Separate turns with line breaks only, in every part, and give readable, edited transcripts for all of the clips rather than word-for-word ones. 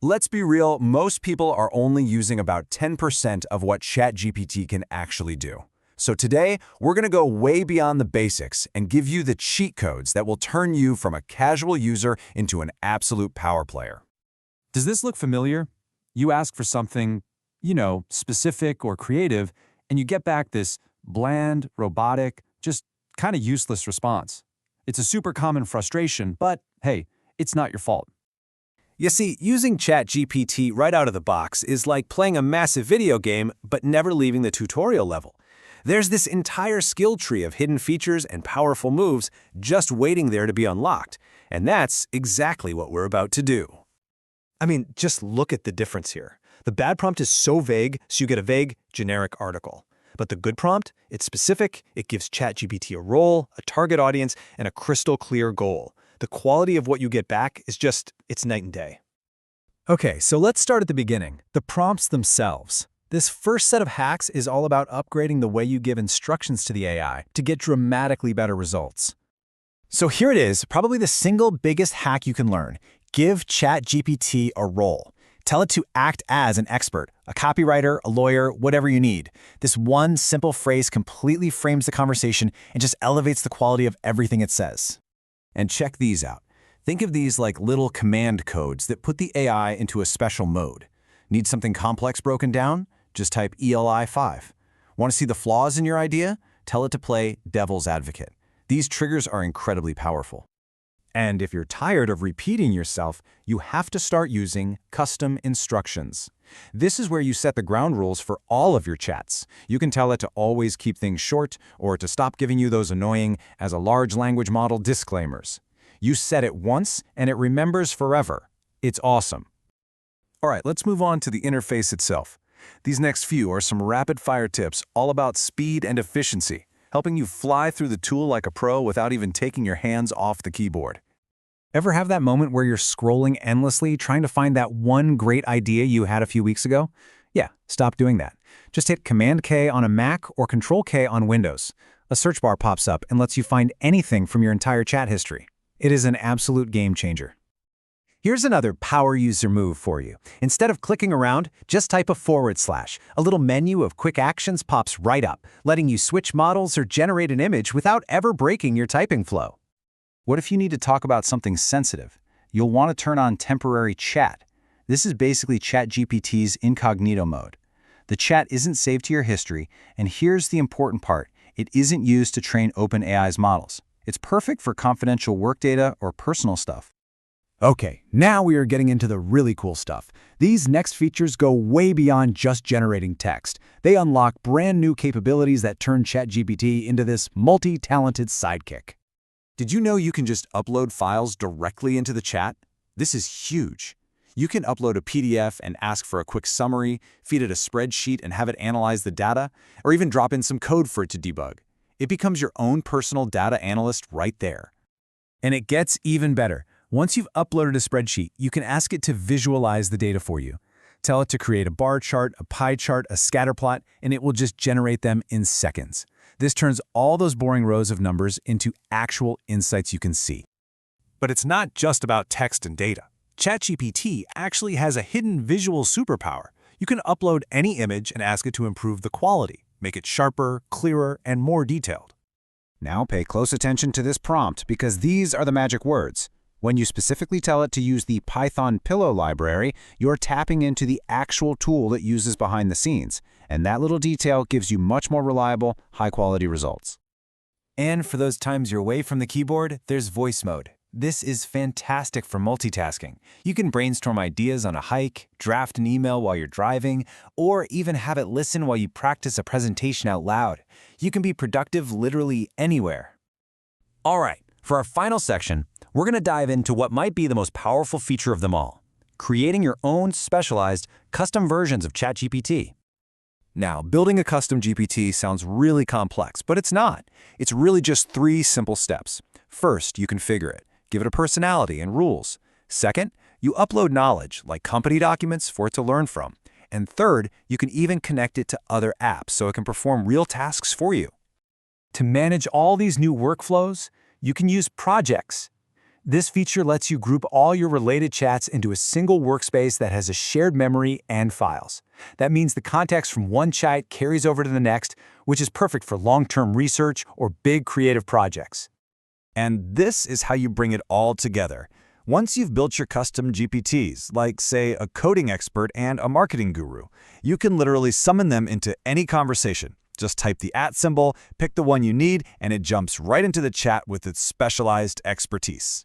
Let's be real, most people are only using about 10% of what ChatGPT can actually do. So today, we're going to go way beyond the basics and give you the cheat codes that will turn you from a casual user into an absolute power player.
Does this look familiar? You ask for something, specific or creative, and you get back this bland, robotic, just kind of useless response. It's a super common frustration, but hey, it's not your fault.
You see, using ChatGPT right out of the box is like playing a massive video game but never leaving the tutorial level. There's this entire skill tree of hidden features and powerful moves just waiting there to be unlocked, and that's exactly what we're about to do.
I mean, just look at the difference here. The bad prompt is so vague, so you get a vague, generic article. But the good prompt, it's specific, it gives ChatGPT a role, a target audience, and a crystal clear goal. The quality of what you get back is it's night and day.
Okay, so let's start at the beginning, the prompts themselves. This first set of hacks is all about upgrading the way you give instructions to the AI to get dramatically better results. So here it is, probably the single biggest hack you can learn. Give ChatGPT a role. Tell it to act as an expert, a copywriter, a lawyer, whatever you need. This one simple phrase completely frames the conversation and just elevates the quality of everything it says.
And check these out. Think of these like little command codes that put the AI into a special mode. Need something complex broken down? Just type ELI 5. Want to see the flaws in your idea? Tell it to play devil's advocate. These triggers are incredibly powerful. And if you're tired of repeating yourself, you have to start using custom instructions. This is where you set the ground rules for all of your chats. You can tell it to always keep things short or to stop giving you those annoying as a large language model disclaimers. You set it once and it remembers forever. It's awesome. All right, let's move on to the interface itself. These next few are some rapid-fire tips all about speed and efficiency, helping you fly through the tool like a pro without even taking your hands off the keyboard.
Ever have that moment where you're scrolling endlessly trying to find that one great idea you had a few weeks ago? Yeah, stop doing that. Just hit Command-K on a Mac or Control-K on Windows. A search bar pops up and lets you find anything from your entire chat history. It is an absolute game changer. Here's another power user move for you. Instead of clicking around, just type a /. A little menu of quick actions pops right up, letting you switch models or generate an image without ever breaking your typing flow.
What if you need to talk about something sensitive? You'll want to turn on temporary chat. This is basically ChatGPT's incognito mode. The chat isn't saved to your history, and here's the important part. It isn't used to train OpenAI's models. It's perfect for confidential work data or personal stuff.
Okay, now we are getting into the really cool stuff. These next features go way beyond just generating text. They unlock brand new capabilities that turn ChatGPT into this multi-talented sidekick.
Did you know you can just upload files directly into the chat? This is huge. You can upload a PDF and ask for a quick summary, feed it a spreadsheet and have it analyze the data, or even drop in some code for it to debug. It becomes your own personal data analyst right there.
And it gets even better. Once you've uploaded a spreadsheet, you can ask it to visualize the data for you. Tell it to create a bar chart, a pie chart, a scatter plot, and it will just generate them in seconds. This turns all those boring rows of numbers into actual insights you can see.
But it's not just about text and data. ChatGPT actually has a hidden visual superpower. You can upload any image and ask it to improve the quality, make it sharper, clearer, and more detailed.
Now pay close attention to this prompt because these are the magic words. When you specifically tell it to use the Python Pillow library, you're tapping into the actual tool it uses behind the scenes, and that little detail gives you much more reliable, high-quality results.
And for those times you're away from the keyboard, there's voice mode. This is fantastic for multitasking. You can brainstorm ideas on a hike, draft an email while you're driving, or even have it listen while you practice a presentation out loud. You can be productive literally anywhere. All right, for our final section, we're going to dive into what might be the most powerful feature of them all, creating your own specialized, custom versions of ChatGPT.
Now, building a custom GPT sounds really complex, but it's not. It's really just 3 simple steps. First, you configure it. Give it a personality and rules. Second, you upload knowledge, like company documents, for it to learn from. And third, you can even connect it to other apps so it can perform real tasks for you.
To manage all these new workflows, you can use projects. This feature lets you group all your related chats into a single workspace that has a shared memory and files. That means the context from one chat carries over to the next, which is perfect for long-term research or big creative projects.
And this is how you bring it all together. Once you've built your custom GPTs, like, say, a coding expert and a marketing guru, you can literally summon them into any conversation. Just type the @symbol, pick the one you need, and it jumps right into the chat with its specialized expertise.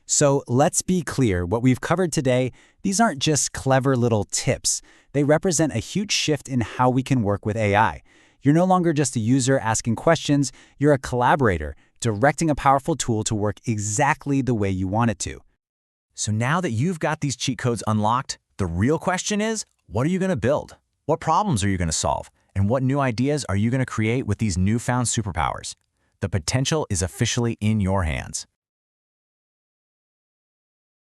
So let's be clear, what we've covered today, these aren't just clever little tips. They represent a huge shift in how we can work with AI. You're no longer just a user asking questions, you're a collaborator, directing a powerful tool to work exactly the way you want it to.
So now that you've got these cheat codes unlocked, the real question is, what are you going to build? What problems are you going to solve? And what new ideas are you going to create with these newfound superpowers? The potential is officially in your hands.